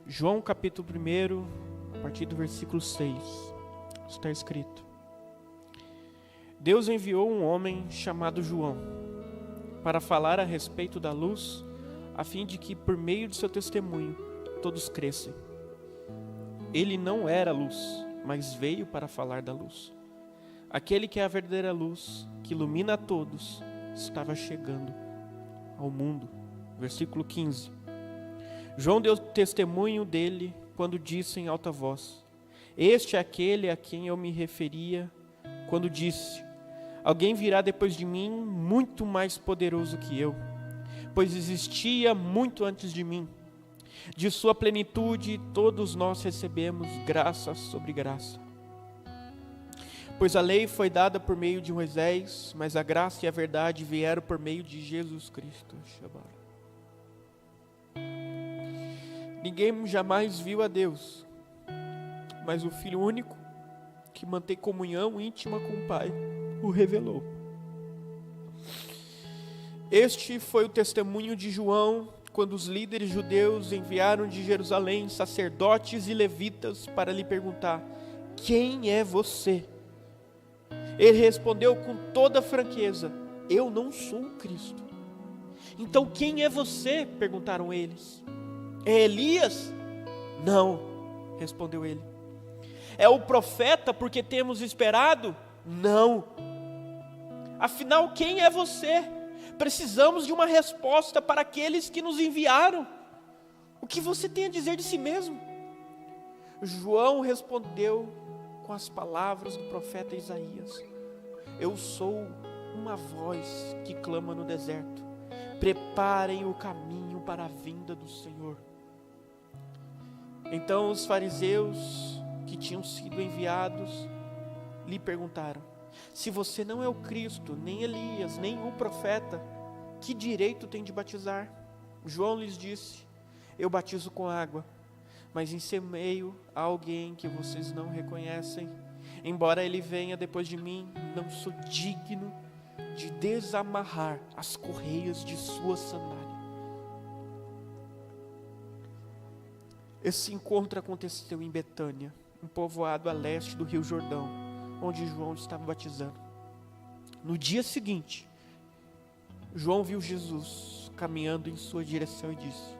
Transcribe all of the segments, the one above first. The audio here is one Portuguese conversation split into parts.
João capítulo 1, a partir do versículo 6, está escrito: Deus enviou um homem chamado João para falar a respeito da luz, a fim de que por meio de seu testemunho todos crescem. Ele não era luz, mas veio para falar da luz. Aquele que é a verdadeira luz, que ilumina a todos, estava chegando ao mundo. Versículo 15. João deu testemunho dele quando disse em alta voz: Este é aquele a quem eu me referia quando disse: Alguém virá depois de mim, muito mais poderoso que eu, pois existia muito antes de mim. De sua plenitude todos nós recebemos graça sobre graça. Pois a lei foi dada por meio de Moisés, mas a graça e a verdade vieram por meio de Jesus Cristo. Ninguém jamais viu a Deus, mas o Filho único, que mantém comunhão íntima com o Pai, o revelou. Este foi o testemunho de João, quando os líderes judeus enviaram de Jerusalém sacerdotes e levitas para lhe perguntar: Quem é você? Ele respondeu com toda franqueza: Eu não sou o Cristo. Então quem é você? Perguntaram eles. É Elias? Não, respondeu ele. É o profeta porque temos esperado? Não. Afinal, quem é você? Precisamos de uma resposta para aqueles que nos enviaram. O que você tem a dizer de si mesmo? João respondeu com as palavras do profeta Isaías: Eu sou uma voz que clama no deserto: Preparem o caminho para a vinda do Senhor. Então os fariseus que tinham sido enviados lhe perguntaram: Se você não é o Cristo, nem Elias, nem o profeta, que direito tem de batizar? João lhes disse: Eu batizo com água, mas em seu meio há alguém que vocês não reconhecem. Embora ele venha depois de mim, não sou digno de desamarrar as correias de sua sandália. Esse encontro aconteceu em Betânia, um povoado a leste do Rio Jordão, onde João estava batizando. No dia seguinte, João viu Jesus caminhando em sua direção e disse: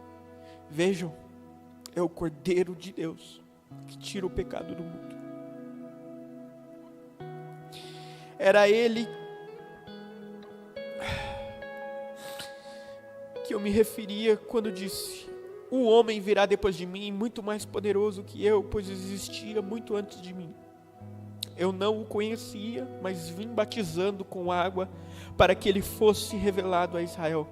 Vejam, é o Cordeiro de Deus que tira o pecado do mundo. Era ele que eu me referia quando disse: O homem virá depois de mim, muito mais poderoso que eu, pois existia muito antes de mim. Eu não o conhecia, mas vim batizando com água para que ele fosse revelado a Israel.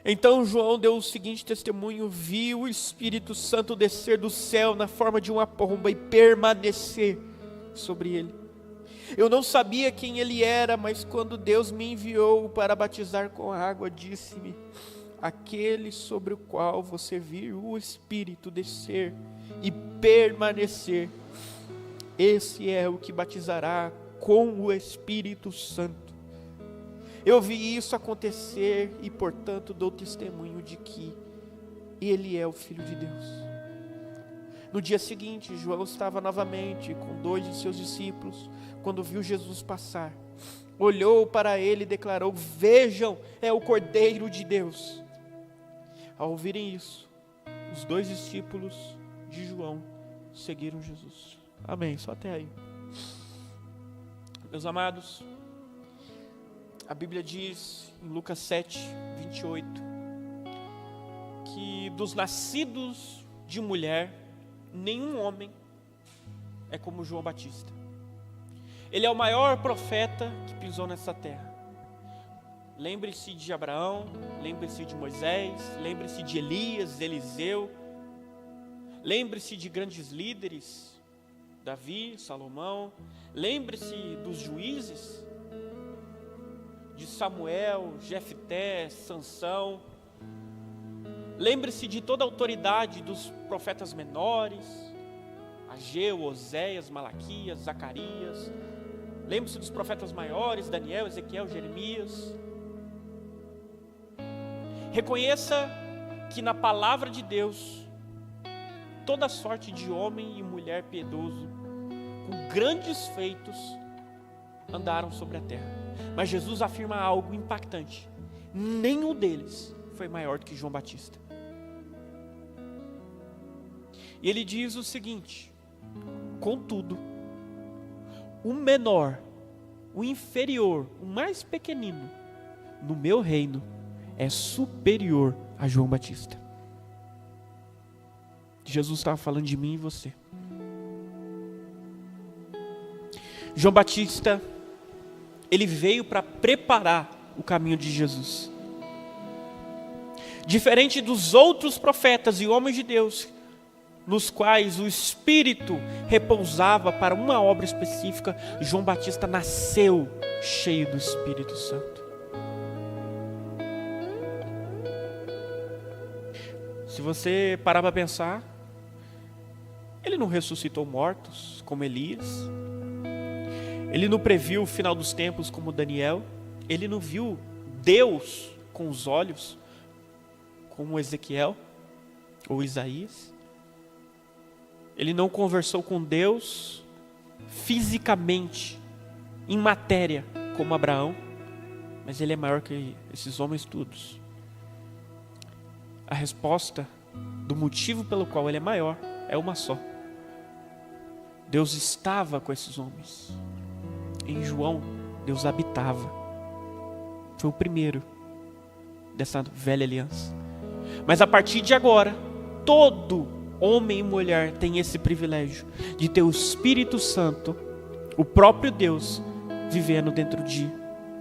Então João deu o seguinte testemunho: viu o Espírito Santo descer do céu na forma de uma pomba e permanecer sobre ele. Eu não sabia quem ele era, mas quando Deus me enviou para batizar com água, disse-me: Aquele sobre o qual você viu o Espírito descer e permanecer, esse é o que batizará com o Espírito Santo. Eu vi isso acontecer e, portanto, dou testemunho de que ele é o Filho de Deus. No dia seguinte, João estava novamente com 2 de seus discípulos, quando viu Jesus passar. Olhou para ele e declarou: Vejam, é o Cordeiro de Deus. Ao ouvirem isso, os 2 discípulos de João seguiram Jesus. Amém, só até aí. Meus amados, a Bíblia diz em Lucas 7, 28, que dos nascidos de mulher, nenhum homem é como João Batista. Ele é o maior profeta que pisou nessa terra. Lembre-se de Abraão, lembre-se de Moisés, lembre-se de Elias, Eliseu, lembre-se de grandes líderes, Davi, Salomão, lembre-se dos juízes, de Samuel, Jefté, Sansão, lembre-se de toda a autoridade dos profetas menores, Ageu, Oséias, Malaquias, Zacarias, lembre-se dos profetas maiores, Daniel, Ezequiel, Jeremias. Reconheça que na palavra de Deus toda sorte de homem e mulher piedoso, com grandes feitos, andaram sobre a terra. Mas Jesus afirma algo impactante: nenhum deles foi maior do que João Batista. E ele diz o seguinte: contudo, o menor, o inferior, o mais pequenino, no meu reino, é superior a João Batista. Jesus estava falando de mim e você. João Batista, ele veio para preparar o caminho de Jesus. Diferente dos outros profetas e homens de Deus, nos quais o Espírito repousava para uma obra específica, João Batista nasceu cheio do Espírito Santo. Se você parar para pensar, ele não ressuscitou mortos como Elias, ele não previu o final dos tempos como Daniel, ele não viu Deus com os olhos como Ezequiel ou Isaías, ele não conversou com Deus fisicamente, em matéria, como Abraão, mas ele é maior que esses homens todos. A resposta do motivo pelo qual ele é maior é uma só: Deus estava com esses homens. Em João, Deus habitava. Foi o primeiro dessa velha aliança. Mas a partir de agora, todo homem e mulher tem esse privilégio de ter o Espírito Santo, o próprio Deus, vivendo dentro de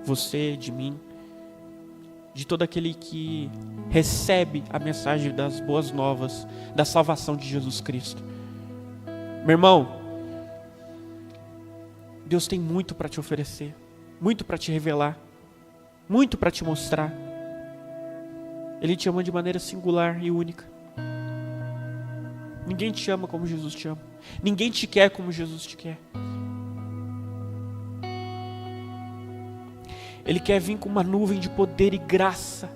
você, de mim, de todo aquele que recebe a mensagem das boas novas, da salvação de Jesus Cristo. Meu irmão, Deus tem muito para te oferecer, muito para te revelar, muito para te mostrar. Ele te ama de maneira singular e única. Ninguém te ama como Jesus te ama. Ninguém te quer como Jesus te quer. Ele quer vir com uma nuvem de poder e graça.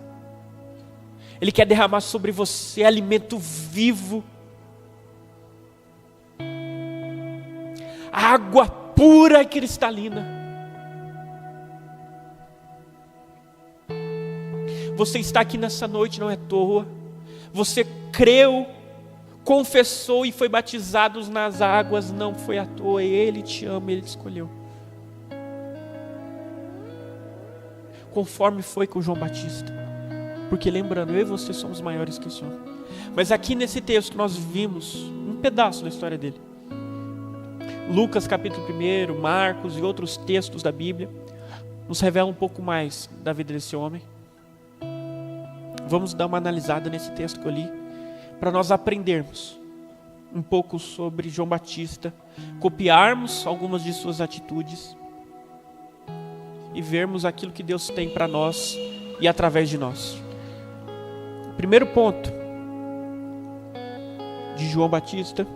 Ele quer derramar sobre você alimento vivo, água pura e cristalina. Você está aqui nessa noite não é à toa. Você creu, confessou e foi batizado nas águas, não foi à toa. Ele te ama, Ele te escolheu. Conforme foi com João Batista. Porque lembrando, eu e você somos maiores que o Senhor. Mas aqui nesse texto nós vimos um pedaço da história dele. Lucas capítulo 1, Marcos e outros textos da Bíblia nos revelam um pouco mais da vida desse homem. Vamos dar uma analisada nesse texto que eu li, para nós aprendermos um pouco sobre João Batista, copiarmos algumas de suas atitudes e vermos aquilo que Deus tem para nós e através de nós. Primeiro ponto de João Batista,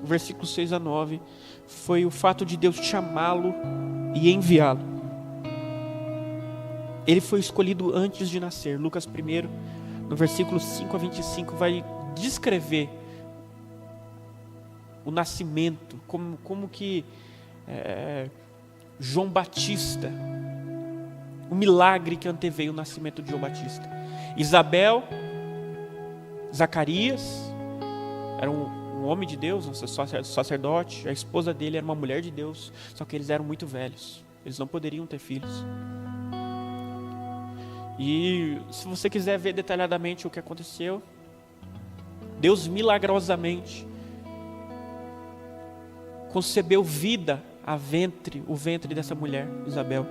versículos 6 a 9, foi o fato de Deus chamá-lo e enviá-lo. Ele foi escolhido antes de nascer. Lucas 1, no versículo 5 a 25, vai descrever o nascimento, como que João Batista, o milagre que anteveio o nascimento de João Batista. Isabel, Zacarias, era um homem de Deus, um sacerdote, a esposa dele era uma mulher de Deus, só que eles eram muito velhos, eles não poderiam ter filhos. E se você quiser ver detalhadamente o que aconteceu, Deus milagrosamente concebeu vida o ventre dessa mulher, Isabel.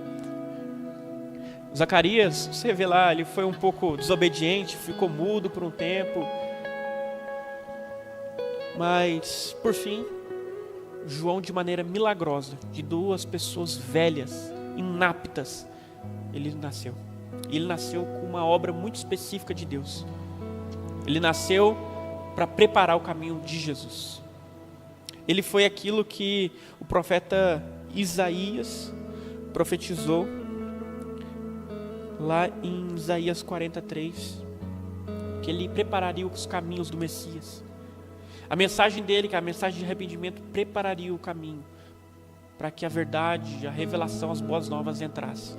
Zacarias, você vê lá, ele foi um pouco desobediente, ficou mudo por um tempo. Mas, por fim, João, de maneira milagrosa, de duas pessoas velhas, inaptas, ele nasceu. Ele nasceu com uma obra muito específica de Deus. Ele nasceu para preparar o caminho de Jesus. Ele foi aquilo que o profeta Isaías profetizou lá em Isaías 43, que ele prepararia os caminhos do Messias. A mensagem dele, que é a mensagem de arrependimento, prepararia o caminho para que a verdade, a revelação, as boas novas entrassem.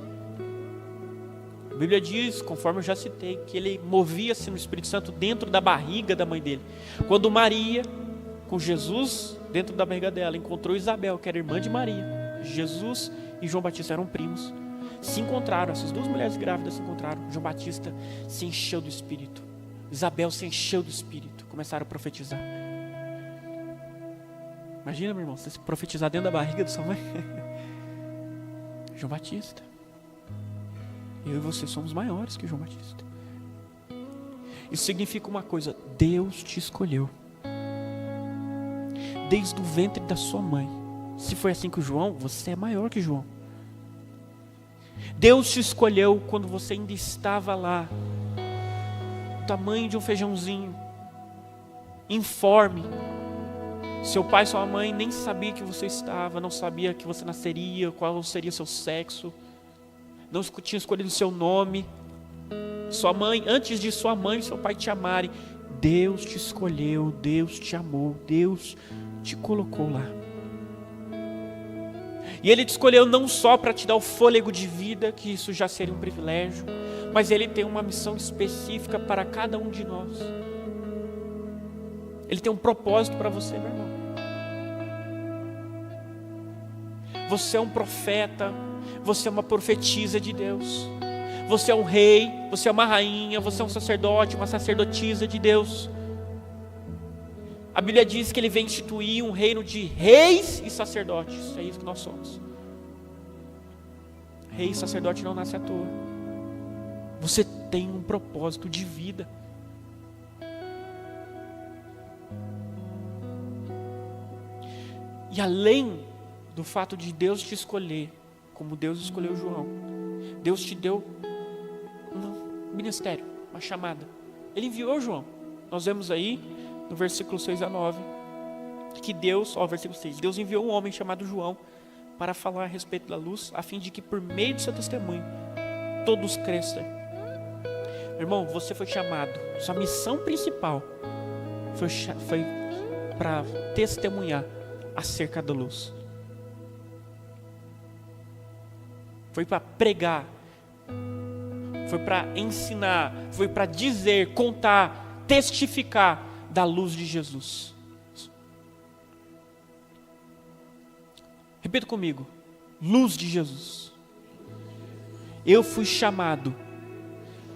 A Bíblia diz, conforme eu já citei, que ele movia-se no Espírito Santo dentro da barriga da mãe dele. Quando Maria, com Jesus dentro da barriga dela, encontrou Isabel, que era irmã de Maria, Jesus e João Batista eram primos, se encontraram, essas duas mulheres grávidas se encontraram. João Batista se encheu do Espírito, Isabel se encheu do Espírito, começaram a profetizar. Imagina, meu irmão, você se profetizar dentro da barriga da sua mãe. João Batista. Eu e você somos maiores que João Batista. Isso significa uma coisa: Deus te escolheu desde o ventre da sua mãe. Se foi assim com João, você é maior que João. Deus te escolheu quando você ainda estava lá, o tamanho de um feijãozinho, informe. Seu pai e sua mãe nem sabia que você estava, não sabia que você nasceria, qual seria seu sexo, não tinha escolhido seu nome. Sua mãe, antes de sua mãe e seu pai te amarem, Deus te escolheu, Deus te amou, Deus te colocou lá. E Ele te escolheu não só para te dar o fôlego de vida, que isso já seria um privilégio, mas Ele tem uma missão específica para cada um de nós. Ele tem um propósito para você, meu irmão. Você é um profeta, você é uma profetisa de Deus. Você é um rei, você é uma rainha, você é um sacerdote, uma sacerdotisa de Deus. A Bíblia diz que Ele vem instituir um reino de reis e sacerdotes. É isso que nós somos. Rei e sacerdote não nasce à toa. Você tem um propósito de vida. E além do fato de Deus te escolher, como Deus escolheu João, Deus te deu um ministério, uma chamada. Ele enviou João. Nós vemos aí no versículo 6 a 9 que Deus, versículo 6, Deus enviou um homem chamado João para falar a respeito da luz, a fim de que por meio do seu testemunho todos cresçam. Meu irmão, você foi chamado, sua missão principal foi para testemunhar acerca da luz. Foi para pregar, foi para ensinar, foi para dizer, contar, testificar da luz de Jesus. Repita comigo: luz de Jesus. Eu fui chamado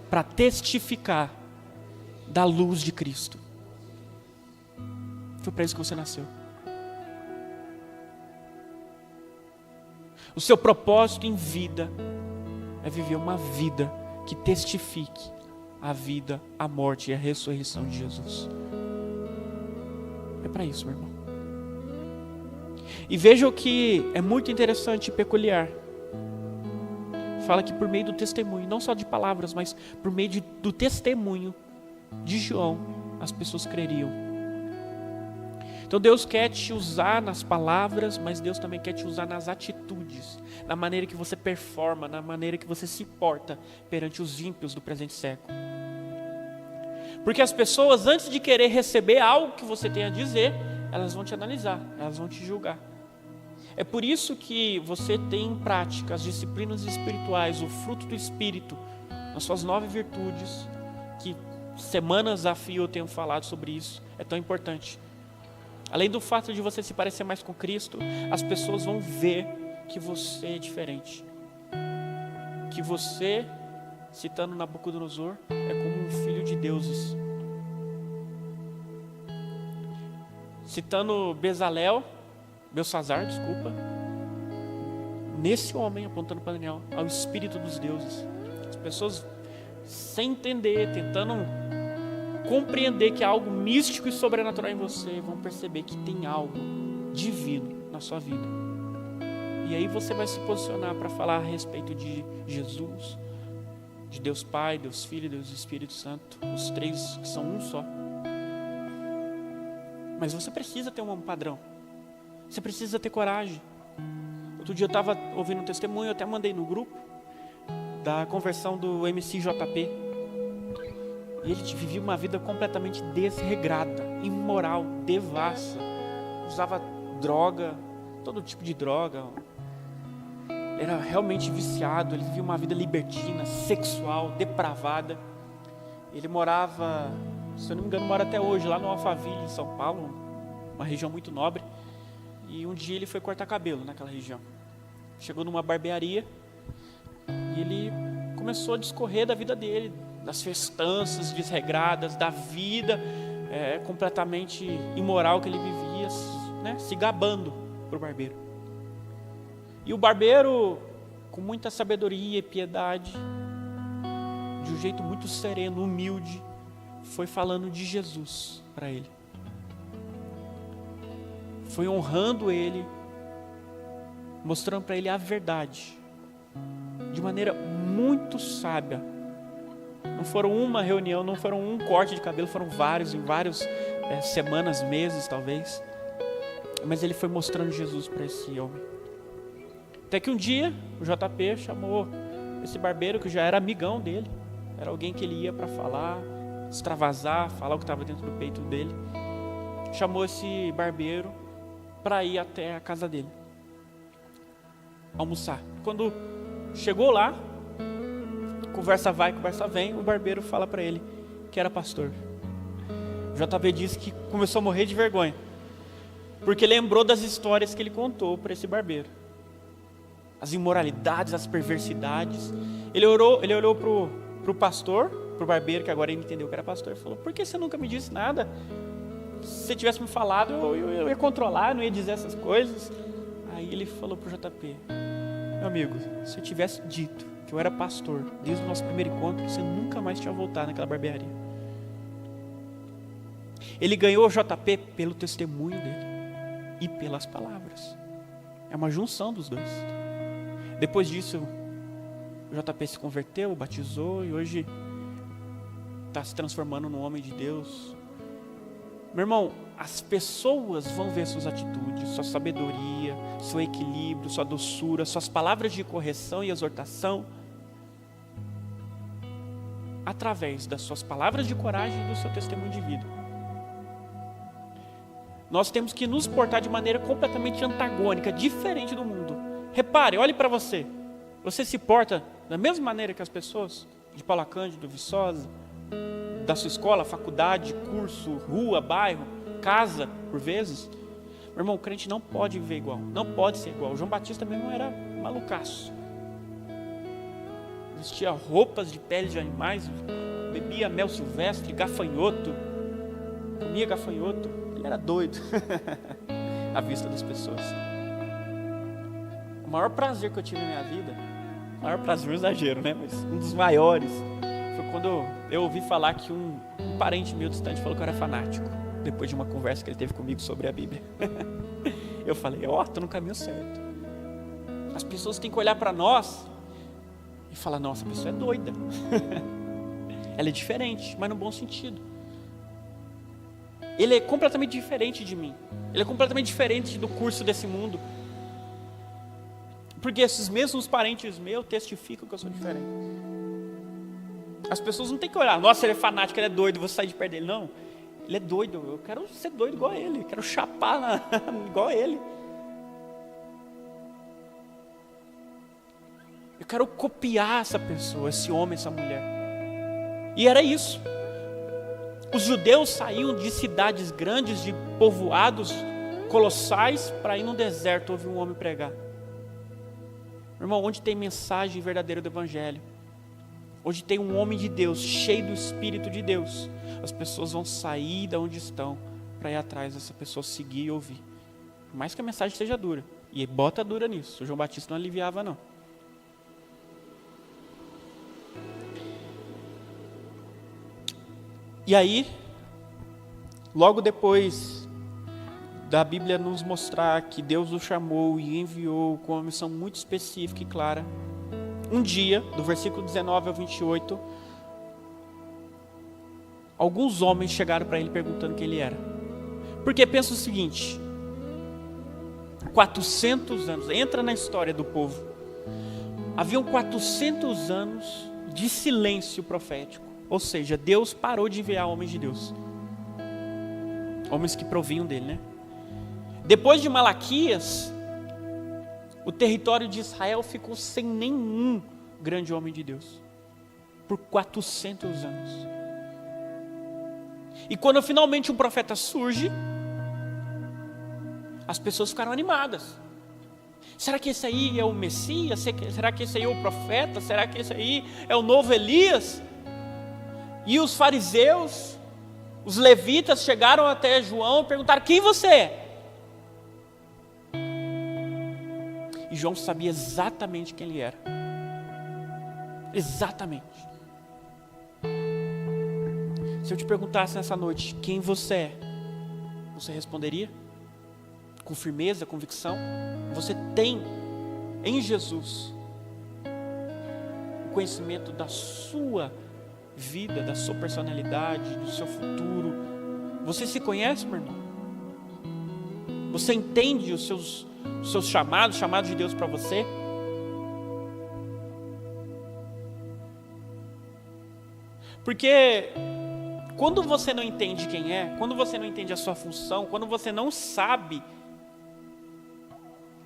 para testificar da luz de Cristo. Foi para isso que você nasceu. O seu propósito em vida é viver uma vida que testifique a vida, a morte e a ressurreição de Jesus. É para isso, meu irmão. E vejam que é muito interessante e peculiar. Fala que por meio do testemunho, não só de palavras, mas por meio do testemunho de João, as pessoas creriam. Então Deus quer te usar nas palavras, mas Deus também quer te usar nas atitudes, na maneira que você performa, na maneira que você se porta perante os ímpios do presente século. Porque as pessoas, antes de querer receber algo que você tem a dizer, elas vão te analisar, elas vão te julgar. É por isso que você tem em prática as disciplinas espirituais, o fruto do Espírito, nas suas 9 virtudes, que semanas a fio eu tenho falado sobre isso, é tão importante. Além do fato de você se parecer mais com Cristo, as pessoas vão ver que você é diferente. Que você, citando Nabucodonosor, é como um filho de deuses. Citando Belsazar, nesse homem, apontando para Daniel, ao espírito dos deuses. As pessoas, sem entender, tentando compreender que há algo místico e sobrenatural em você, vão perceber que tem algo divino na sua vida. E aí você vai se posicionar para falar a respeito de Jesus, de Deus Pai, Deus Filho e Deus Espírito Santo, os três que são um só. Mas você precisa ter um padrão, você precisa ter coragem. Outro dia eu estava ouvindo um testemunho, eu até mandei no grupo, da conversão do MC JP. E ele vivia uma vida completamente desregrada, imoral, devassa. Usava droga, todo tipo de droga. Ele era realmente viciado, ele vivia uma vida libertina, sexual, depravada. Ele morava, se eu não me engano, mora até hoje, lá no Alphaville, em São Paulo, uma região muito nobre. E um dia ele foi cortar cabelo naquela região. Chegou numa barbearia e ele começou a discorrer da vida dele, das festanças desregradas, da vida completamente imoral que ele vivia, né, se gabando para o barbeiro. E o barbeiro, com muita sabedoria e piedade, de um jeito muito sereno, humilde, foi falando de Jesus para ele. Foi honrando ele, mostrando para ele a verdade, de maneira muito sábia. Não foram uma reunião, não foram um corte de cabelo, foram vários, em várias semanas, meses talvez. Mas ele foi mostrando Jesus para esse homem. Até que um dia, o JP chamou esse barbeiro, que já era amigão dele, era alguém que ele ia para falar, extravasar, falar o que estava dentro do peito dele. Chamou esse barbeiro para ir até a casa dele, almoçar. Quando chegou lá, conversa vai, conversa vem, o barbeiro fala para ele que era pastor. O JB disse que começou a morrer de vergonha, porque lembrou das histórias que ele contou para esse barbeiro. As imoralidades, as perversidades. Ele olhou pro pastor, pro barbeiro, que agora ele entendeu que era pastor, e falou: por que você nunca me disse nada? Se você tivesse me falado, eu ia controlar, não ia dizer essas coisas. Aí ele falou pro JP: meu amigo, se eu tivesse dito que eu era pastor desde o nosso primeiro encontro, você nunca mais tinha voltado naquela barbearia. Ele ganhou o JP pelo testemunho dele e pelas palavras. É uma junção dos dois. Depois disso, o JP se converteu, batizou e hoje está se transformando num homem de Deus. Meu irmão, as pessoas vão ver suas atitudes, sua sabedoria, seu equilíbrio, sua doçura, suas palavras de correção e exortação, através das suas palavras de coragem e do seu testemunho de vida. Nós temos que nos portar de maneira completamente antagônica, diferente do mundo. Repare, olhe para você. Você se porta da mesma maneira que as pessoas de Paula Cândido, Viçosa, da sua escola, faculdade, curso, rua, bairro, casa, por vezes? Meu irmão, o crente não pode viver igual, não pode ser igual. O João Batista mesmo era malucaço. Vestia roupas de pele de animais, bebia mel silvestre, gafanhoto, comia gafanhoto. Ele era doido à vista das pessoas. O maior prazer que eu tive na minha vida, maior prazer, um exagero, né? Mas um dos maiores, foi quando eu ouvi falar que um parente meu distante falou que eu era fanático, depois de uma conversa que ele teve comigo sobre a Bíblia. Eu falei: ó, tô no caminho certo. As pessoas têm que olhar para nós e falar: nossa, a pessoa é doida. Ela é diferente, mas no bom sentido. Ele é completamente diferente de mim. Ele é completamente diferente do curso desse mundo. Porque esses mesmos parentes meus testificam que eu sou diferente. As pessoas não têm que olhar: nossa, ele é fanático, ele é doido, vou sair de perto dele. Não, ele é doido, eu quero ser doido igual a ele, quero chapar igual a ele. Eu quero copiar essa pessoa, esse homem, essa mulher. E era isso. Os judeus saíam de cidades grandes, de povoados colossais, para ir no deserto ouvir um homem pregar. Meu irmão, onde tem mensagem verdadeira do Evangelho, onde tem um homem de Deus, cheio do Espírito de Deus, as pessoas vão sair de onde estão para ir atrás dessa pessoa, seguir e ouvir. Por mais que a mensagem seja dura, e bota dura nisso, o João Batista não aliviava não. E aí, logo depois da Bíblia nos mostrar que Deus o chamou e enviou com uma missão muito específica e clara, um dia, do versículo 19 ao 28, alguns homens chegaram para ele perguntando quem ele era. Porque pensa o seguinte: 400 anos, entra na história do povo, haviam 400 anos de silêncio profético. Ou seja, Deus parou de enviar homens de Deus. Homens que provinham dele, né? Depois de Malaquias, o território de Israel ficou sem nenhum grande homem de Deus. Por 400 anos. E quando finalmente um profeta surge, as pessoas ficaram animadas. Será que esse aí é o Messias? Será que esse aí é o profeta? Será que esse aí é o novo Elias? E os fariseus, os levitas chegaram até João e perguntaram: quem você é? E João sabia exatamente quem ele era. Exatamente. Se eu te perguntasse nessa noite quem você é, você responderia? Com firmeza, convicção? Você tem em Jesus o conhecimento da sua vida, da sua personalidade, do seu futuro. Você se conhece, meu irmão? Você entende os seus chamados de Deus para você? Porque quando você não entende quem é, quando você não entende a sua função, quando você não sabe,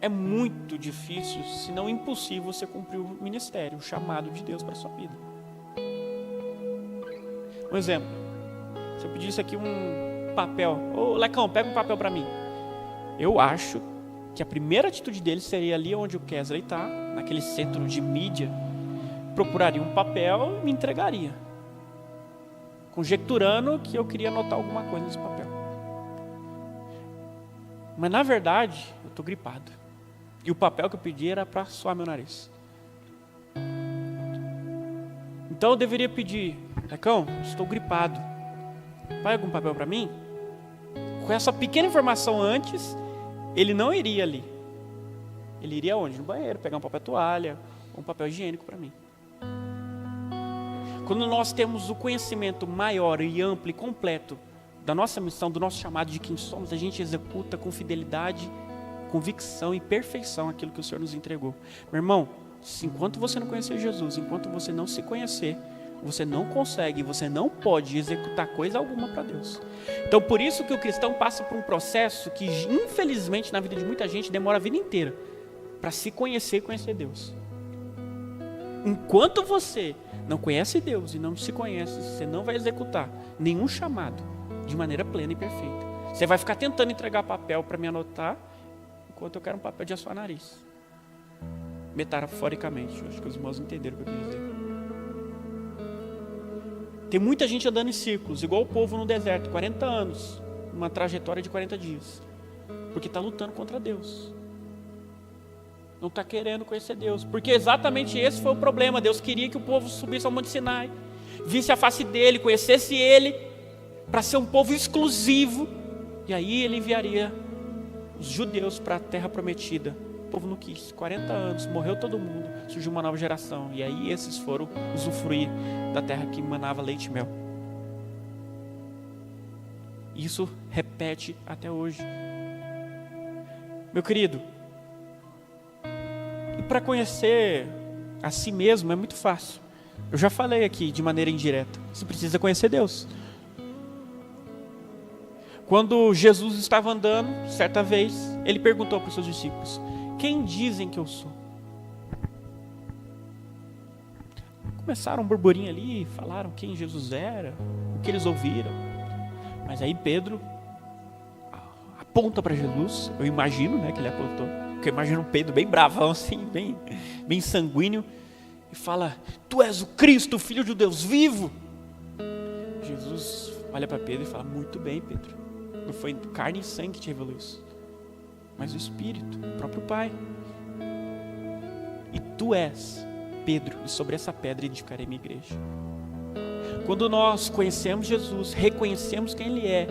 é muito difícil, se não impossível, você cumprir o ministério, o chamado de Deus para a sua vida. Um exemplo, se eu pedisse aqui um papel: ô Lecão, pega um papel para mim. Eu acho que a primeira atitude dele seria ali onde o Kesley está, naquele centro de mídia, procuraria um papel e me entregaria, conjecturando que eu queria anotar alguma coisa nesse papel. Mas na verdade, eu estou gripado. E o papel que eu pedi era para suar meu nariz. Então eu deveria pedir: Lecão, estou gripado, vai algum papel para mim? Com essa pequena informação antes, ele não iria ali. Ele iria onde? No banheiro, pegar um papel toalha, ou um papel higiênico para mim. Quando nós temos o conhecimento maior e amplo e completo da nossa missão, do nosso chamado, de quem somos, a gente executa com fidelidade, convicção e perfeição aquilo que o Senhor nos entregou. Meu irmão, enquanto você não conhecer Jesus, enquanto você não se conhecer, você não consegue, você não pode executar coisa alguma para Deus. Então por isso que o cristão passa por um processo que infelizmente na vida de muita gente demora a vida inteira para se conhecer e conhecer Deus. Enquanto você não conhece Deus e não se conhece, você não vai executar nenhum chamado de maneira plena e perfeita. Você vai ficar tentando entregar papel para me anotar, enquanto eu quero um papel de assoar nariz. Metaforicamente, eu acho que os irmãos entenderam o que eu quis dizer. Tem muita gente andando em círculos, igual o povo no deserto, 40 anos, uma trajetória de 40 dias, porque está lutando contra Deus. Não está querendo conhecer Deus, porque exatamente esse foi o problema. Deus queria que o povo subisse ao Monte Sinai, visse a face dele, conhecesse ele, para ser um povo exclusivo, e aí ele enviaria os judeus para a terra prometida. O povo não quis, 40 anos, morreu todo mundo, surgiu uma nova geração, e aí esses foram usufruir da terra que manava leite e mel. Isso repete até hoje. Meu querido, e para conhecer a si mesmo é muito fácil. Eu já falei aqui de maneira indireta, você precisa conhecer Deus. Quando Jesus estava andando, certa vez, ele perguntou para os seus discípulos: quem dizem que eu sou? Começaram um burburinho ali, falaram quem Jesus era, o que eles ouviram. Mas aí Pedro aponta para Jesus, eu imagino, né, que ele apontou, porque eu imagino um Pedro bem bravão assim, bem sanguíneo, e fala: tu és o Cristo, o Filho de Deus vivo. Jesus olha para Pedro e fala: muito bem, Pedro, não foi carne e sangue que te revelou isso, mas o Espírito, o próprio Pai. E tu és Pedro, e sobre essa pedra edificarei minha igreja. Quando nós conhecemos Jesus, reconhecemos quem Ele é,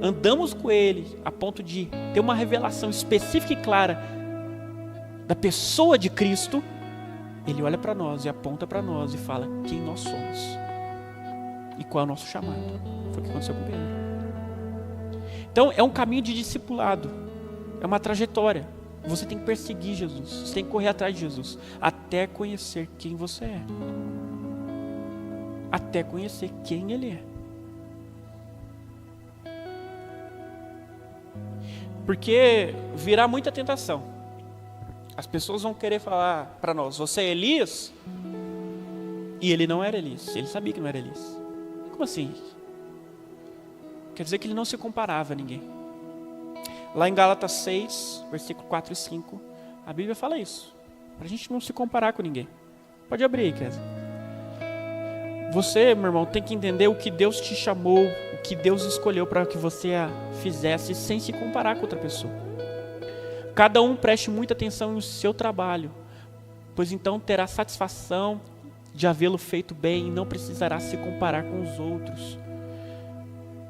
andamos com Ele a ponto de ter uma revelação específica e clara da pessoa de Cristo, Ele olha para nós e aponta para nós e fala quem nós somos e qual é o nosso chamado. Foi o que aconteceu com Pedro. Então é um caminho de discipulado, é uma trajetória. Você tem que perseguir Jesus, você tem que correr atrás de Jesus, até conhecer quem você é. até conhecer quem Ele é. Porque virá muita tentação. As pessoas vão querer falar para nós: você é Elias? E ele não era Elias. Ele sabia que não era Elias. Como assim? Quer dizer que ele não se comparava a ninguém. Lá em Gálatas 6, versículo 4 e 5, a Bíblia fala isso. Para a gente não se comparar com ninguém. Pode abrir aí, Kézia. Você, meu irmão, tem que entender o que Deus te chamou, o que Deus escolheu para que você fizesse sem se comparar com outra pessoa. Cada um preste muita atenção no seu trabalho, pois então terá satisfação de havê-lo feito bem e não precisará se comparar com os outros.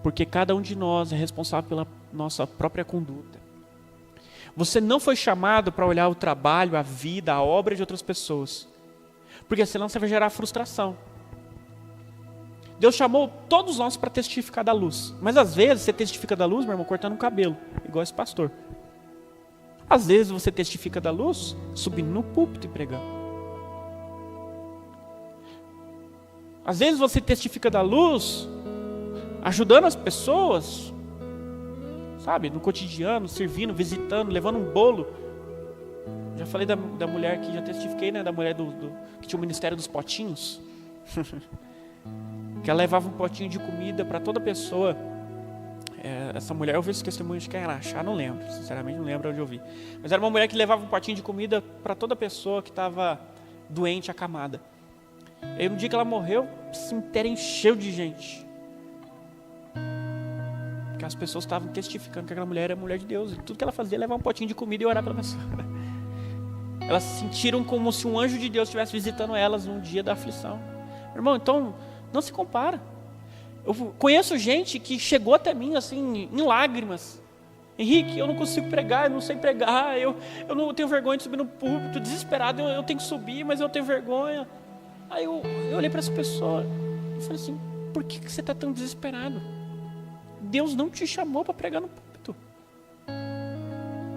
Porque cada um de nós é responsável pela nossa própria conduta. Você não foi chamado para olhar o trabalho, a vida, a obra de outras pessoas. Porque senão você vai gerar frustração. Deus chamou todos nós para testificar da luz. Mas às vezes você testifica da luz, meu irmão, cortando o cabelo, igual esse pastor. Às vezes você testifica da luz subindo no púlpito e pregando. Às vezes você testifica da luz ajudando as pessoas, sabe, no cotidiano, servindo, visitando, levando um bolo. Já falei da mulher que já testifiquei, né, da mulher que tinha o ministério dos potinhos. Que ela levava um potinho de comida para toda pessoa. Essa mulher, eu vi esse testemunho, acho que era Achá, não lembro, sinceramente não lembro onde eu vi. Mas era uma mulher que levava um potinho de comida para toda pessoa que estava doente, acamada. E no dia que ela morreu, o cemitério encheu de gente. Porque as pessoas estavam testificando que aquela mulher era mulher de Deus. E tudo que ela fazia era levar um potinho de comida e orar pela pessoa. Elas se sentiram como se um anjo de Deus estivesse visitando elas num dia da aflição. Irmão, então, não se compara. Eu conheço gente que chegou até mim assim, em lágrimas. Henrique, eu não consigo pregar, eu não sei pregar, eu não tenho vergonha de subir no púlpito, desesperado, eu tenho que subir, mas eu tenho vergonha. Aí eu olhei para essa pessoa e falei assim: por que você está tão desesperado? Deus não te chamou para pregar no púlpito.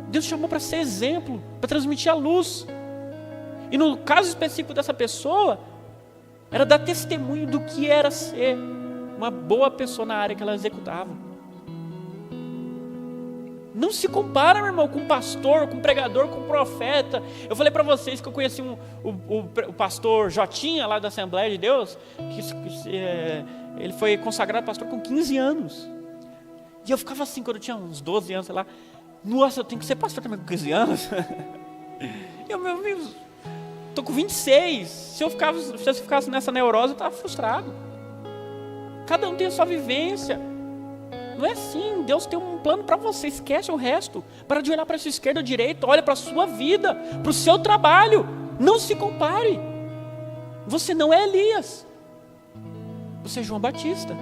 Deus te chamou para ser exemplo, para transmitir a luz. E no caso específico dessa pessoa, era dar testemunho do que era ser uma boa pessoa na área que ela executava. Não se compara, meu irmão, com um pastor, com um pregador, com um profeta. Eu falei para vocês que eu conheci o pastor Jotinha, lá da Assembleia de Deus, ele foi consagrado pastor com 15 anos. E eu ficava assim, quando eu tinha uns 12 anos, sei lá, nossa, eu tenho que ser pastor também com 15 anos. Eu, meu amigo, estou com 26, se eu ficasse nessa neurose, eu estava frustrado. Cada um tem a sua vivência. Não é assim, Deus tem um plano para você, esquece o resto. Para de olhar para a sua esquerda ou direita, olha para a sua vida, para o seu trabalho. Não se compare. Você não é Elias. Você é João Batista.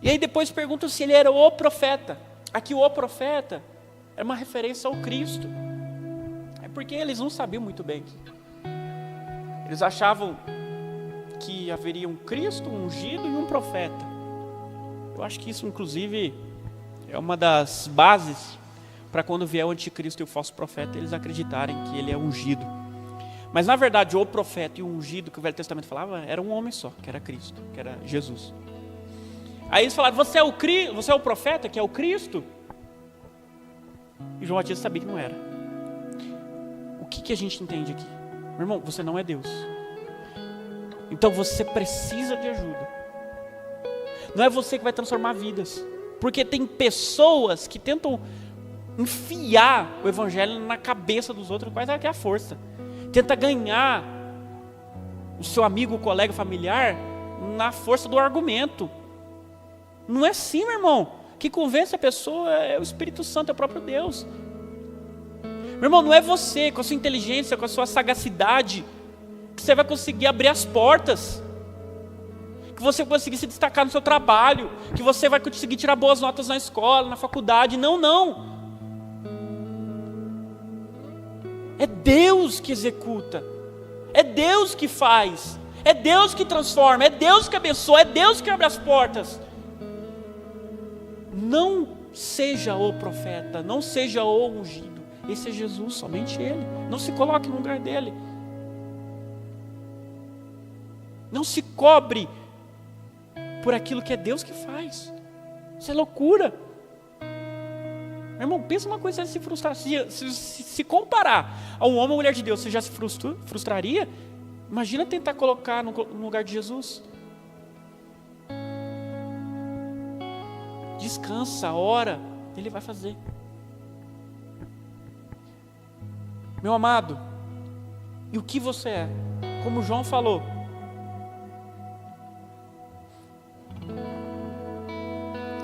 E aí depois perguntam se ele era o profeta. Aqui o profeta é uma referência ao Cristo. É porque eles não sabiam muito bem. Eles achavam que haveria um Cristo, um ungido e um profeta. Eu acho que isso, inclusive, é uma das bases para quando vier o anticristo e o falso profeta, eles acreditarem que ele é ungido. Mas, na verdade, o profeta e o ungido que o Velho Testamento falava, era um homem só, que era Cristo, que era Jesus. Aí eles falaram: você é o profeta, que é o Cristo? E João Batista sabia que não era. O que a gente entende aqui? Meu irmão, você não é Deus. Então você precisa de ajuda. Não é você que vai transformar vidas. Porque tem pessoas que tentam enfiar o evangelho na cabeça dos outros, quase que é a força. Tenta ganhar o seu amigo, o colega, familiar na força do argumento. Não é assim, meu irmão. Que convence a pessoa é o Espírito Santo, é o próprio Deus. Meu irmão, não é você, com a sua inteligência, com a sua sagacidade, que você vai conseguir abrir as portas, que você vai conseguir se destacar no seu trabalho, que você vai conseguir tirar boas notas na escola, na faculdade. Não, não. É Deus que executa, é Deus que faz, é Deus que transforma, é Deus que abençoa, é Deus que abre as portas. Não seja o profeta, não seja o ungido. Esse é Jesus, somente Ele. Não se coloque no lugar dele. Não se cobre por aquilo que é Deus que faz. Isso é loucura. Meu irmão, pensa uma coisa, se frustrar. Se comparar a um homem ou mulher de Deus, você já se frustraria? Imagina tentar colocar no lugar de Jesus. Descansa, ora, Ele vai fazer. Meu amado, e o que você é? Como João falou,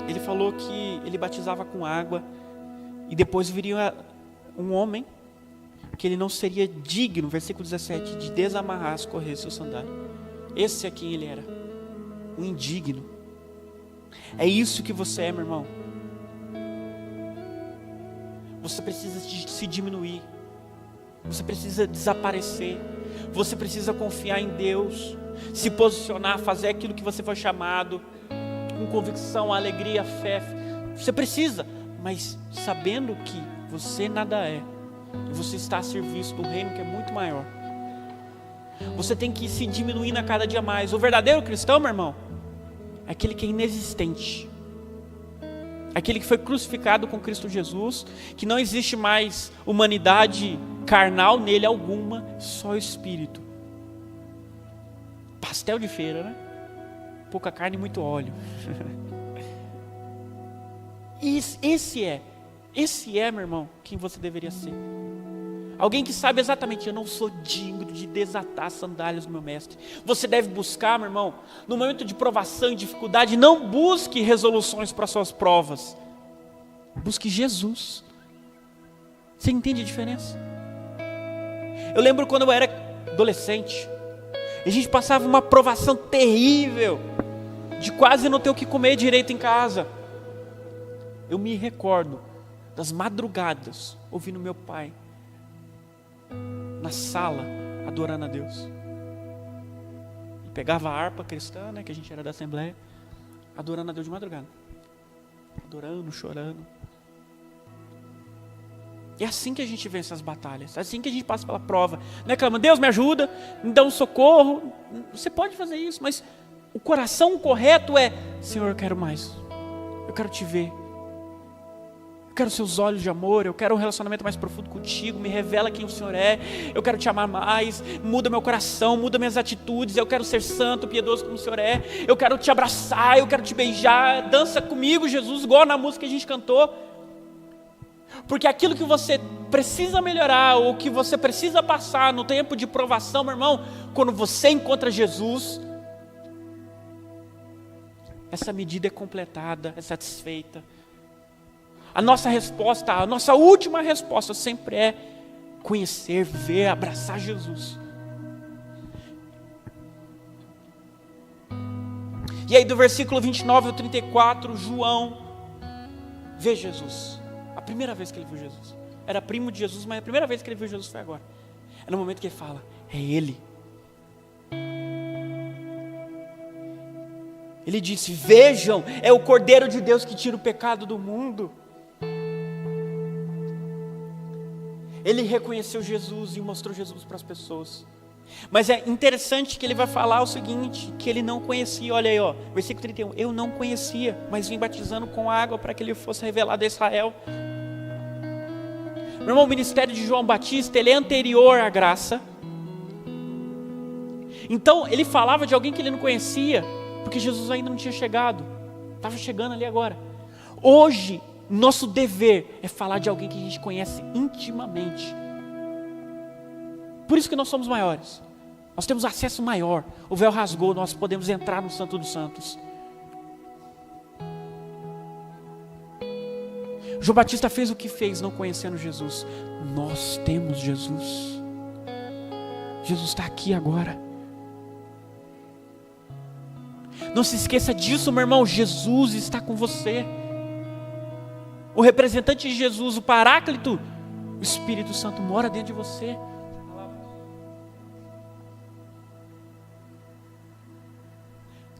ele falou que ele batizava com água e depois viria um homem que ele não seria digno, versículo 17, de desamarrar as correias do seu sandália. Esse é quem ele era, um indigno. É isso que você é, meu irmão. Você precisa se diminuir. Você precisa desaparecer. Você precisa confiar em Deus, se posicionar, fazer aquilo que você foi chamado, com convicção, alegria, fé. Você precisa, mas sabendo que você nada é, e você está a serviço de um reino que é muito maior. Você tem que se diminuir a cada dia mais. O verdadeiro cristão, meu irmão, é aquele que é inexistente, aquele que foi crucificado com Cristo Jesus, que não existe mais humanidade carnal nele alguma, só o Espírito. Pastel de feira, né? Pouca carne e muito óleo. Esse é, meu irmão, quem você deveria ser. Alguém que sabe exatamente, eu não sou digno de desatar as sandálias do meu mestre. Você deve buscar, meu irmão, no momento de provação e dificuldade, não busque resoluções para suas provas. Busque Jesus. Você entende a diferença? Eu lembro quando eu era adolescente, a gente passava uma provação terrível, de quase não ter o que comer direito em casa. Eu me recordo das madrugadas, ouvindo meu pai, na sala, adorando a Deus. E pegava a harpa cristã, né, que a gente era da Assembleia, adorando a Deus de madrugada. Adorando, chorando. É assim que a gente vence as batalhas, é assim que a gente passa pela prova. Não é clamando, Deus me ajuda, me dá um socorro. Você pode fazer isso, mas o coração correto é: Senhor, eu quero mais, eu quero te ver, eu quero seus olhos de amor, eu quero um relacionamento mais profundo contigo, me revela quem o Senhor é, eu quero te amar mais, muda meu coração, muda minhas atitudes, eu quero ser santo, piedoso como o Senhor é, eu quero te abraçar, eu quero te beijar, dança comigo, Jesus, igual na música que a gente cantou. Porque aquilo que você precisa melhorar, ou que você precisa passar no tempo de provação, meu irmão, quando você encontra Jesus, essa medida é completada, é satisfeita. A nossa resposta, a nossa última resposta sempre é conhecer, ver, abraçar Jesus. E aí do versículo 29 ao 34, João vê Jesus. A primeira vez que ele viu Jesus. Era primo de Jesus, mas a primeira vez que ele viu Jesus foi agora. É no momento que ele fala, é Ele. Ele disse, vejam, é o Cordeiro de Deus que tira o pecado do mundo. Ele reconheceu Jesus e mostrou Jesus para as pessoas. Mas é interessante que ele vai falar o seguinte, que ele não conhecia, olha aí, ó, versículo 31, eu não conhecia, mas vim batizando com água para que ele fosse revelado a Israel. Meu irmão, o ministério de João Batista, ele é anterior à graça. Então, ele falava de alguém que ele não conhecia, porque Jesus ainda não tinha chegado, estava chegando ali agora. Hoje, nosso dever é falar de alguém que a gente conhece intimamente. Por isso que nós somos maiores. Nós temos acesso maior. O véu rasgou, nós podemos entrar no Santo dos Santos. João Batista fez o que fez, não conhecendo Jesus. Nós temos Jesus. Jesus está aqui agora. Não se esqueça disso, meu irmão. Jesus está com você. O representante de Jesus, o Paráclito, o Espírito Santo mora dentro de você.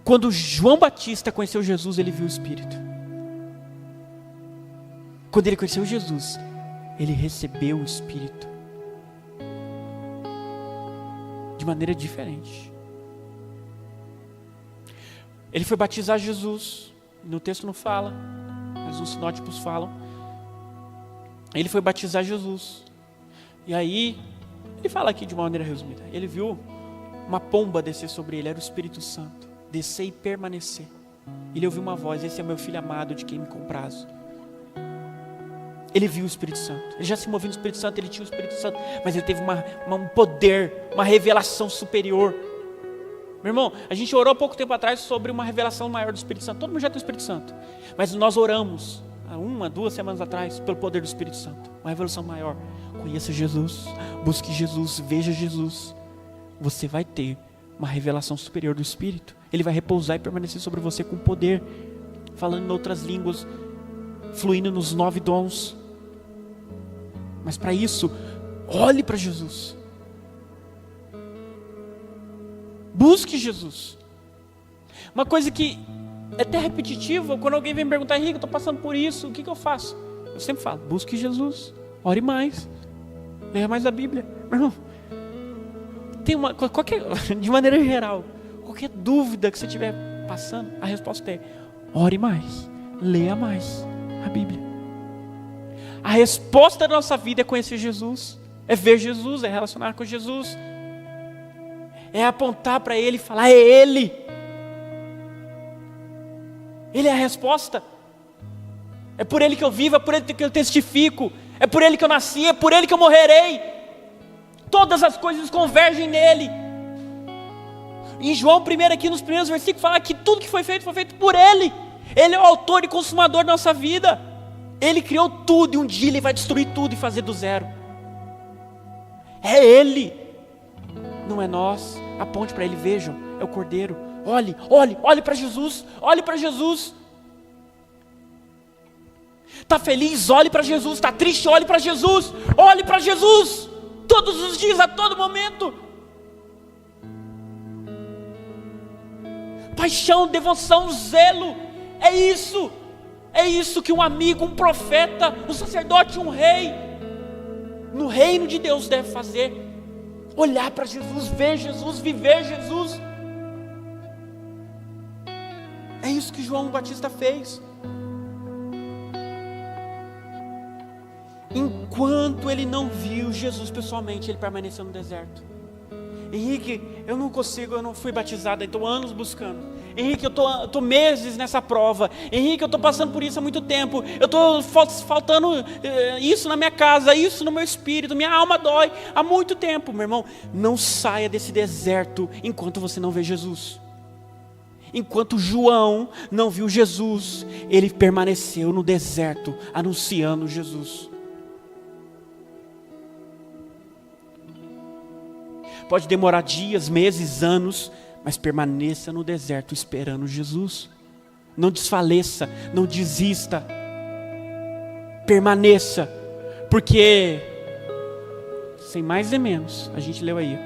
Quando João Batista conheceu Jesus, ele viu o Espírito. Quando ele conheceu Jesus, ele recebeu o Espírito de maneira diferente. Ele foi batizar Jesus. No texto não fala, mas os sinóticos falam. Ele foi batizar Jesus. E aí, ele fala aqui de uma maneira resumida. Ele viu uma pomba descer sobre ele, era o Espírito Santo. Descer e permanecer. Ele ouviu uma voz: esse é meu filho amado, de quem me comprazo. Ele viu o Espírito Santo. Ele já se movia no Espírito Santo, ele tinha o Espírito Santo. Mas ele teve um poder, uma revelação superior. Meu irmão, a gente orou há pouco tempo atrás sobre uma revelação maior do Espírito Santo. Todo mundo já tem o Espírito Santo. Mas nós oramos, há 2 semanas atrás, pelo poder do Espírito Santo. Uma revelação maior. Conheça Jesus, busque Jesus, veja Jesus. Você vai ter uma revelação superior do Espírito. Ele vai repousar e permanecer sobre você com poder. Falando em outras línguas, fluindo nos 9 dons. Mas para isso, olhe para Jesus. Busque Jesus. Uma coisa que é até repetitiva, quando alguém vem me perguntar: Henrique, eu estou passando por isso, o que eu faço? Eu sempre falo: busque Jesus, ore mais, leia mais a Bíblia. Irmão, tem de maneira geral, qualquer dúvida que você estiver passando, a resposta é: ore mais, leia mais a Bíblia. A resposta da nossa vida é conhecer Jesus, é ver Jesus, é relacionar com Jesus, é apontar para Ele e falar: é Ele. Ele é a resposta. É por Ele que eu vivo, é por Ele que eu testifico, é por Ele que eu nasci, é por Ele que eu morrerei. Todas as coisas convergem nele. Em João 1, aqui nos primeiros versículos, fala que tudo que foi feito por Ele. Ele é o autor e consumador da nossa vida. Ele criou tudo e um dia Ele vai destruir tudo e fazer do zero. É Ele, não é nós. Aponte para Ele, vejam, é o Cordeiro. Olhe para Jesus, olhe para Jesus. Está feliz? Olhe para Jesus. Está triste? Olhe para Jesus. Olhe para Jesus, todos os dias, a todo momento. Paixão, devoção, zelo, é isso que um amigo, um profeta, um sacerdote, um rei, no reino de Deus deve fazer. Olhar para Jesus, ver Jesus, viver Jesus. É isso que João Batista fez. Enquanto ele não viu Jesus pessoalmente, ele permaneceu no deserto. Henrique, eu não consigo, eu não fui batizado, estou anos buscando. Henrique, eu estou meses nessa prova. Henrique, eu estou passando por isso há muito tempo. Eu estou faltando isso na minha casa, isso no meu espírito, minha alma dói há muito tempo. Meu irmão, não saia desse deserto enquanto você não vê Jesus. Enquanto João não viu Jesus, ele permaneceu no deserto, anunciando Jesus. Pode demorar dias, meses, anos, mas permaneça no deserto esperando Jesus. Não desfaleça, não desista. Permaneça, porque, sem mais nem menos, a gente leu aí,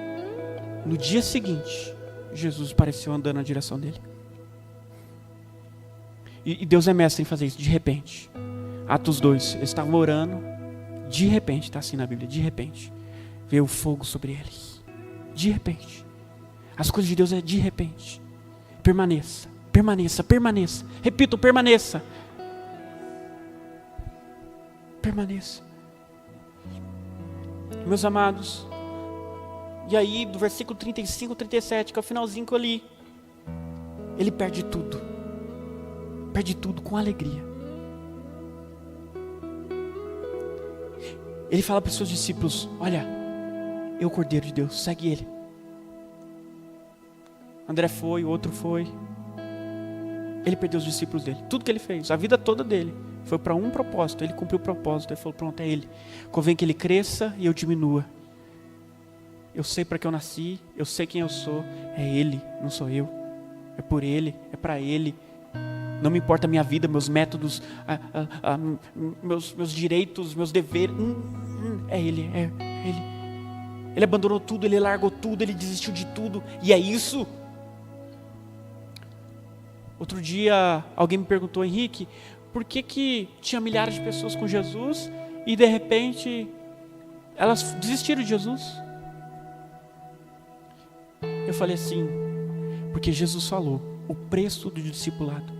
no dia seguinte, Jesus apareceu andando na direção dele. E Deus é mestre em fazer isso, de repente. Atos 2, eles estavam orando, de repente, está assim na Bíblia, de repente, veio o fogo sobre eles. De repente. As coisas de Deus é de repente. Permaneça, permaneça, permaneça. Repito, permaneça. Permaneça. Meus amados, e aí do versículo 35, 37, que é o finalzinho que eu li, ele perde tudo. Perde tudo com alegria. Ele fala para os seus discípulos: olha, eu, Cordeiro de Deus, segue Ele. André foi, o outro foi. Ele perdeu os discípulos dele. Tudo que ele fez, a vida toda dele, foi para um propósito. Ele cumpriu o propósito. Ele falou: pronto, é Ele. Convém que Ele cresça e eu diminua. Eu sei para que eu nasci, eu sei quem eu sou. É Ele, não sou eu. É por Ele, é para Ele. Não me importa a minha vida, meus métodos, meus direitos, meus deveres. É Ele, é Ele. Ele abandonou tudo, Ele largou tudo, Ele desistiu de tudo. E é isso. Outro dia, alguém me perguntou: Henrique, por que tinha milhares de pessoas com Jesus e de repente elas desistiram de Jesus? Eu falei assim: porque Jesus falou o preço do discipulado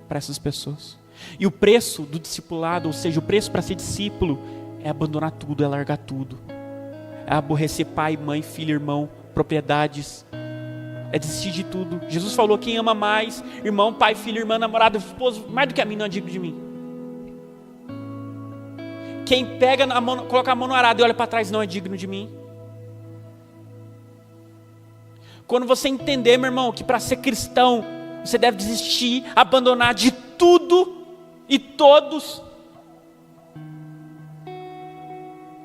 para essas pessoas. E o preço do discipulado, ou seja, o preço para ser discípulo, é abandonar tudo, é largar tudo. É aborrecer pai, mãe, filho, irmão, propriedades. É desistir de tudo. Jesus falou: quem ama mais, irmão, pai, filho, irmã, namorado, esposo, mais do que a mim, não é digno de mim. Quem pega na mão, coloca a mão no arado e olha para trás, não é digno de mim. Quando você entender, meu irmão, que para ser cristão, você deve desistir, abandonar de tudo e todos,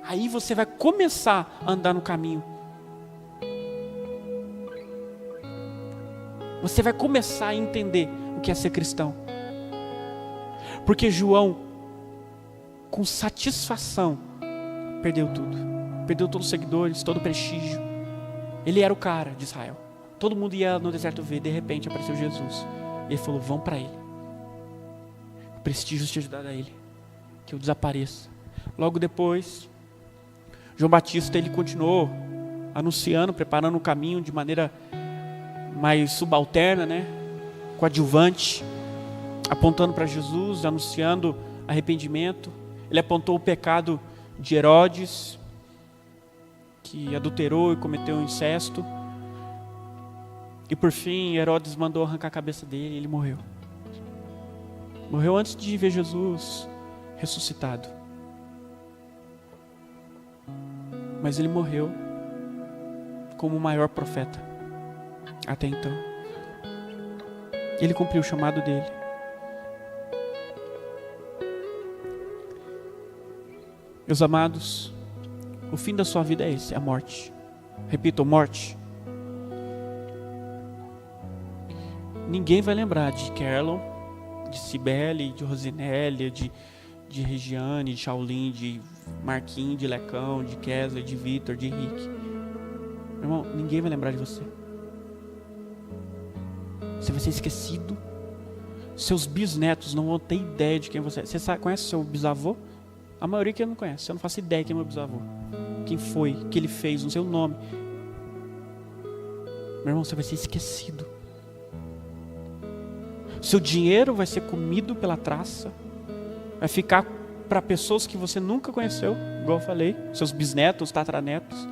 aí você vai começar a andar no caminho. Você vai começar a entender o que é ser cristão. Porque João, com satisfação, perdeu tudo. Perdeu todos os seguidores, todo o prestígio. Ele era o cara de Israel. Todo mundo ia no deserto ver, de repente apareceu Jesus. E ele falou: vão para ele. O prestígio te ajudar a ele, que eu desapareça. Logo depois, João Batista, ele continuou anunciando, preparando o caminho de maneira mais subalterna, né? Coadjuvante, apontando para Jesus, anunciando arrependimento. Ele apontou o pecado de Herodes, que adulterou e cometeu um incesto. E por fim, Herodes mandou arrancar a cabeça dele e ele morreu. Morreu antes de ver Jesus ressuscitado. Mas ele morreu como o maior profeta até então. Ele cumpriu o chamado dele. Meus amados, o fim da sua vida é esse, a morte. Repito, morte. Ninguém vai lembrar de Kerlon, de Cibele, de Rosinelli, de Regiane, de Shaolin, de Marquinhos, de Lecão, de Kesley, de Vitor, de Henrique. Meu irmão, ninguém vai lembrar de você. Você vai ser esquecido. Seus bisnetos não vão ter ideia de quem você é. Você conhece seu bisavô? A maioria que eu não conhece. Eu não faço ideia quem é meu bisavô. Quem foi, o que ele fez, não sei o nome. Meu irmão, você vai ser esquecido. Seu dinheiro vai ser comido pela traça. Vai ficar para pessoas que você nunca conheceu, igual eu falei. Seus bisnetos, tatranetos.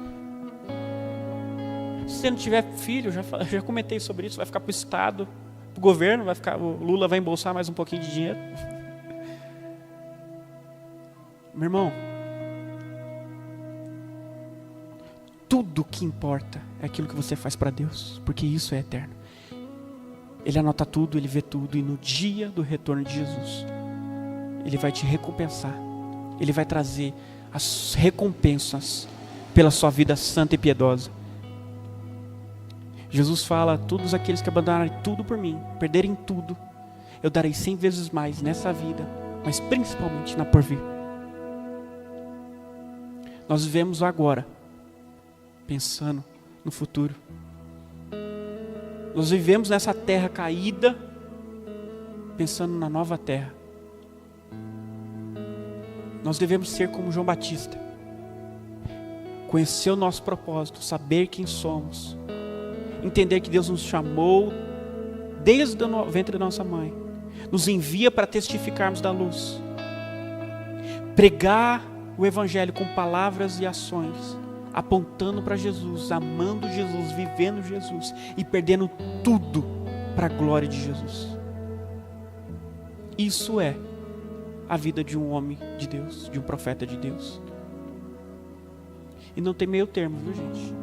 Se você não tiver filho, já comentei sobre isso, vai ficar para o Estado, para o governo, o Lula vai embolsar mais um pouquinho de dinheiro. Meu irmão, tudo que importa é aquilo que você faz para Deus, porque isso é eterno. Ele anota tudo, ele vê tudo, e no dia do retorno de Jesus, ele vai te recompensar. Ele vai trazer as recompensas pela sua vida santa e piedosa. Jesus fala: todos aqueles que abandonarem tudo por mim, perderem tudo, eu darei 100 vezes mais nessa vida, mas principalmente na porvir. Nós vivemos agora, pensando no futuro. Nós vivemos nessa terra caída, pensando na nova terra. Nós devemos ser como João Batista, conhecer o nosso propósito, saber quem somos, entender que Deus nos chamou desde o ventre da nossa mãe, nos envia para testificarmos da luz, pregar o Evangelho com palavras e ações, apontando para Jesus, amando Jesus, vivendo Jesus e perdendo tudo para a glória de Jesus. Isso é a vida de um homem de Deus, de um profeta de Deus. E não tem meio termo, viu, gente?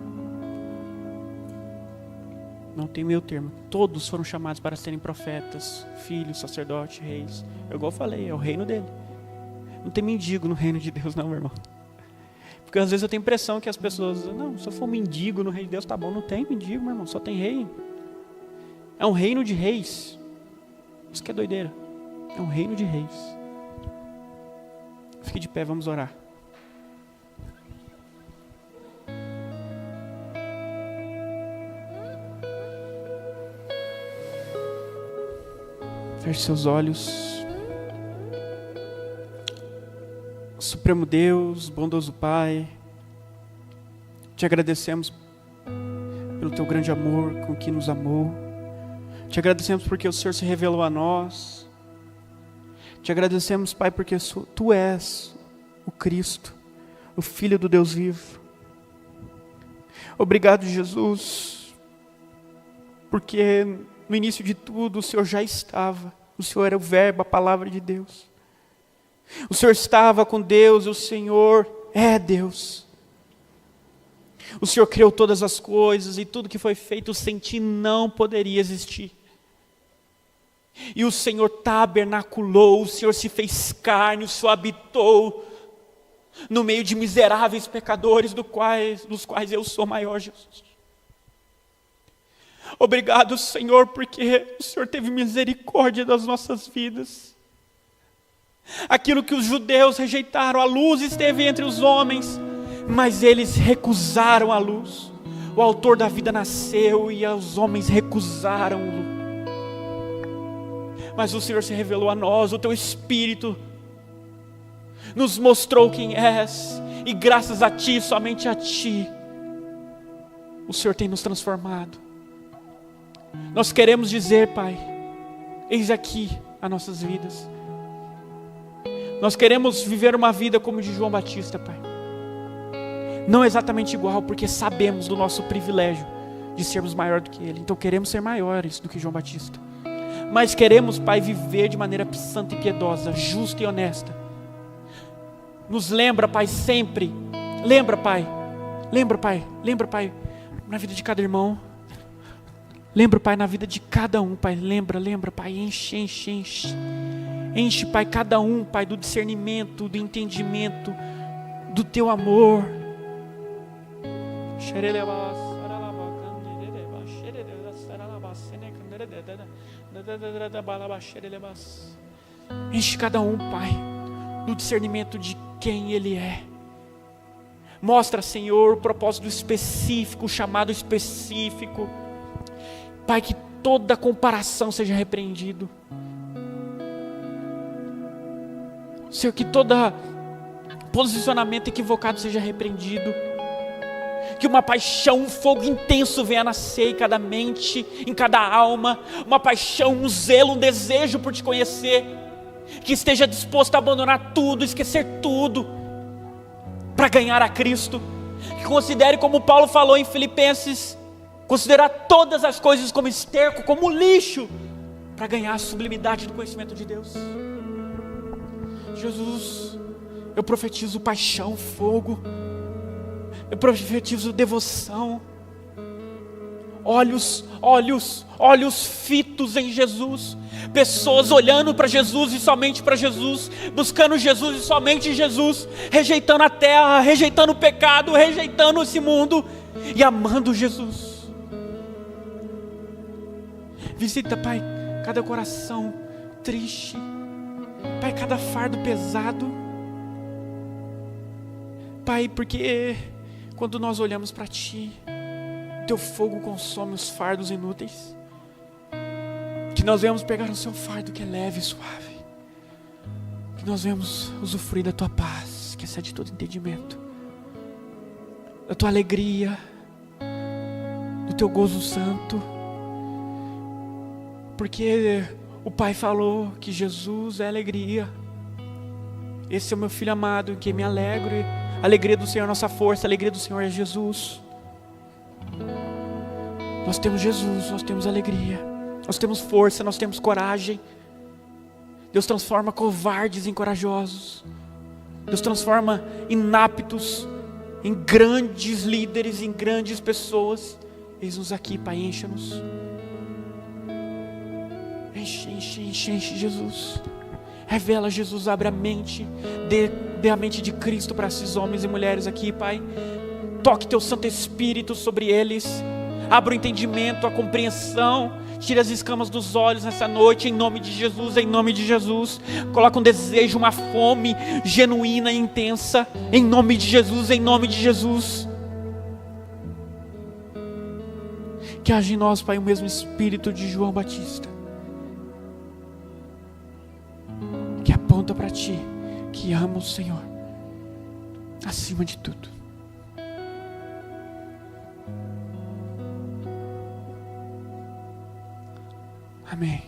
Não tem meio termo. Todos foram chamados para serem profetas, filhos, sacerdotes, reis. Igual eu falei, é o reino dele. Não tem mendigo no reino de Deus, não, meu irmão. Porque às vezes eu tenho a impressão que as pessoas, não, se eu for mendigo no reino de Deus, tá bom. Não tem mendigo, meu irmão, só tem rei. É um reino de reis. Isso que é doideira. É um reino de reis. Fique de pé, vamos orar. Feche seus olhos. Supremo Deus, bondoso Pai, te agradecemos pelo teu grande amor com que nos amou. Te agradecemos porque o Senhor se revelou a nós. Te agradecemos, Pai, porque Tu és o Cristo, o Filho do Deus vivo. Obrigado, Jesus, porque no início de tudo o Senhor já estava. O Senhor era o Verbo, a palavra de Deus. O Senhor estava com Deus, o Senhor é Deus. O Senhor criou todas as coisas e tudo que foi feito sem Ti não poderia existir. E o Senhor tabernaculou, o Senhor se fez carne, o Senhor habitou no meio de miseráveis pecadores, dos quais eu sou maior, Jesus. Obrigado, Senhor, porque o Senhor teve misericórdia das nossas vidas. Aquilo que os judeus rejeitaram, a luz esteve entre os homens, mas eles recusaram a luz. O autor da vida nasceu e os homens recusaram-o. Mas o Senhor se revelou a nós, o Teu Espírito nos mostrou quem és, e graças a Ti, somente a Ti, o Senhor tem nos transformado. Nós queremos dizer, Pai, eis aqui as nossas vidas. Nós queremos viver uma vida como de João Batista, Pai. Não exatamente igual, porque sabemos do nosso privilégio de sermos maior do que Ele. Então queremos ser maiores do que João Batista. Mas queremos, Pai, viver de maneira santa e piedosa, justa e honesta. Nos lembra, Pai, sempre. Lembra, Pai, na vida de cada irmão. Lembra, Pai, na vida de cada um, Pai. Lembra, Pai, enche. Enche, Pai, cada um, Pai, do discernimento, do entendimento, do Teu amor. Enche cada um, Pai, do discernimento de quem Ele é. Mostra, Senhor, o propósito específico, o chamado específico. Pai, que toda comparação seja repreendido. Senhor, que todo posicionamento equivocado seja repreendido. Que uma paixão, um fogo intenso venha a nascer em cada mente, em cada alma. Uma paixão, um zelo, um desejo por Te conhecer. Que esteja disposto a abandonar tudo, esquecer tudo, para ganhar a Cristo. Que considere, como Paulo falou em Filipenses, considerar todas as coisas como esterco, como lixo, para ganhar a sublimidade do conhecimento de Deus. Jesus, eu profetizo paixão, fogo. Eu profetizo devoção. Olhos fitos em Jesus. Pessoas olhando para Jesus e somente para Jesus, buscando Jesus e somente Jesus, rejeitando a terra, rejeitando o pecado, rejeitando esse mundo e amando Jesus. Visita, Pai, cada coração triste, Pai, cada fardo pesado, Pai, porque quando nós olhamos para Ti, Teu fogo consome os fardos inúteis. Que nós venhamos pegar o Seu fardo que é leve e suave. Que nós venhamos usufruir da Tua paz, que excede todo entendimento. Da Tua alegria, do Teu gozo santo. Porque o Pai falou que Jesus é alegria. Esse é o meu Filho amado, em quem me alegro. A alegria do Senhor é a nossa força, a alegria do Senhor é Jesus. Nós temos Jesus, nós temos alegria, nós temos força, nós temos coragem. Deus transforma covardes em corajosos. Deus transforma inaptos em grandes líderes, em grandes pessoas. Eis-nos aqui, Pai, encha-nos. Enche, Jesus. Revela, Jesus, abre a mente, dê a mente de Cristo para esses homens e mulheres aqui, Pai. Toque Teu Santo Espírito sobre eles. Abra o entendimento, a compreensão. Tire as escamas dos olhos nessa noite, em nome de Jesus, em nome de Jesus. Coloca um desejo, uma fome genuína e intensa, em nome de Jesus, em nome de Jesus. Que haja em nós, Pai, o mesmo espírito de João Batista, que aponta para Ti, que ama o Senhor acima de tudo. Amém.